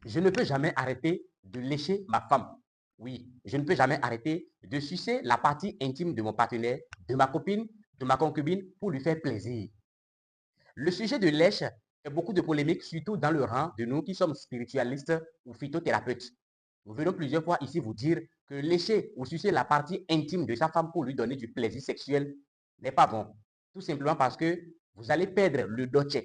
Je ne peux jamais arrêter de lécher ma femme. Oui, je ne peux jamais arrêter de sucer la partie intime de mon partenaire, de ma copine, de ma concubine pour lui faire plaisir. Le sujet de lèche fait beaucoup de polémiques, surtout dans le rang de nous qui sommes spiritualistes ou phytothérapeutes. Nous venons plusieurs fois ici vous dire que lécher ou sucer la partie intime de sa femme pour lui donner du plaisir sexuel n'est pas bon. Tout simplement parce que vous allez perdre le doche,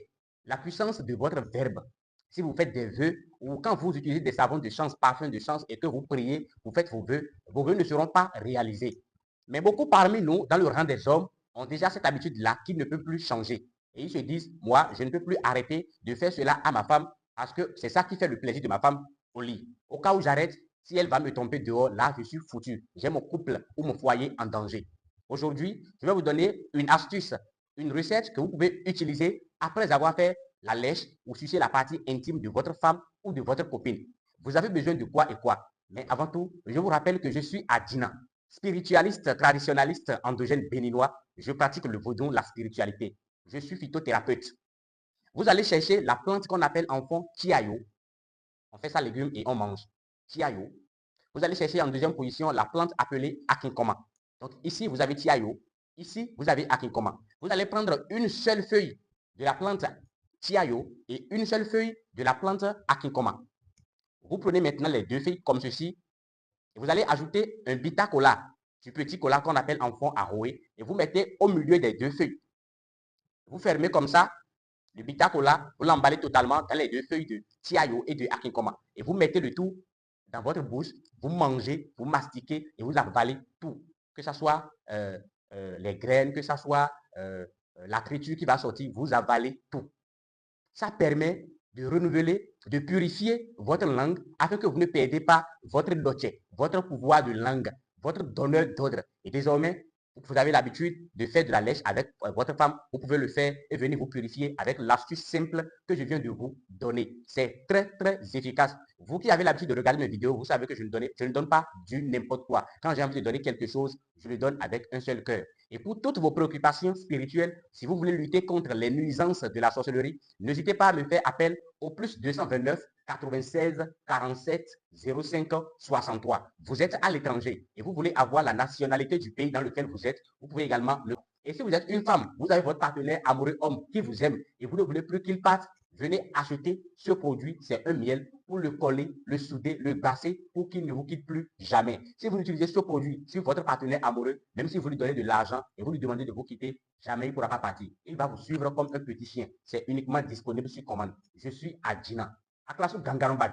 la puissance de votre verbe. Si vous faites des vœux ou quand vous utilisez des savons de chance, parfums de chance et que vous priez, vous faites vos vœux ne seront pas réalisés. Mais beaucoup parmi nous, dans le rang des hommes, ont déjà cette habitude-là qui ne peut plus changer. Et ils se disent, moi, je ne peux plus arrêter de faire cela à ma femme parce que c'est ça qui fait le plaisir de ma femme au lit. Au cas où j'arrête, si elle va me tomber dehors, là, je suis foutu. J'ai mon couple ou mon foyer en danger. Aujourd'hui, je vais vous donner une astuce, une recette que vous pouvez utiliser après avoir fait la lèche ou sucer la partie intime de votre femme ou de votre copine. Vous avez besoin de quoi et quoi? Mais avant tout, je vous rappelle que je suis Adina, spiritualiste, traditionnaliste, endogène béninois. Je pratique le vaudou, la spiritualité. Je suis phytothérapeute. Vous allez chercher la plante qu'on appelle en fond chiayo. On fait ça légumes et on mange. Chiayo. Vous allez chercher en deuxième position la plante appelée akinkoma. Donc ici, vous avez chiayo. Ici, vous avez akinkoma. Vous allez prendre une seule feuille de la plante chiayo et une seule feuille de la plante akinkoma. Vous prenez maintenant les deux feuilles comme ceci et vous allez ajouter un bita-cola, du petit cola qu'on appelle en fond aroé, et vous mettez au milieu des deux feuilles. Vous fermez comme ça. Le bita-cola, vous l'emballez totalement dans les deux feuilles de chiayo et de akinkoma. Et vous mettez le tout dans votre bouche, vous mangez, vous mastiquez et vous avalez tout. Que ce soit les graines, que ce soit la triture qui va sortir, vous avalez tout. Ça permet de renouveler, de purifier votre langue afin que vous ne perdez pas votre doche, votre pouvoir de langue, votre donneur d'ordre. Et désormais, vous avez l'habitude de faire de la lèche avec votre femme, vous pouvez le faire et venir vous purifier avec l'astuce simple que je viens de vous donner. C'est très, très efficace. Vous qui avez l'habitude de regarder mes vidéos, vous savez que je ne donne pas du n'importe quoi. Quand j'ai envie de donner quelque chose, je le donne avec un seul cœur. Et pour toutes vos préoccupations spirituelles, si vous voulez lutter contre les nuisances de la sorcellerie, n'hésitez pas à me faire appel au plus 229 96 47 05 63. Vous êtes à l'étranger et vous voulez avoir la nationalité du pays dans lequel vous êtes, vous pouvez également le... Et si vous êtes une femme, vous avez votre partenaire amoureux homme qui vous aime et vous ne voulez plus qu'il parte, venez acheter ce produit, c'est un miel, pour le coller, le souder, le brasser pour qu'il ne vous quitte plus jamais. Si vous utilisez ce produit sur votre partenaire amoureux, même si vous lui donnez de l'argent et vous lui demandez de vous quitter, jamais il ne pourra pas partir. Il va vous suivre comme un petit chien. C'est uniquement disponible sur commande. Je suis Adjina. Aklasu Gangaramba.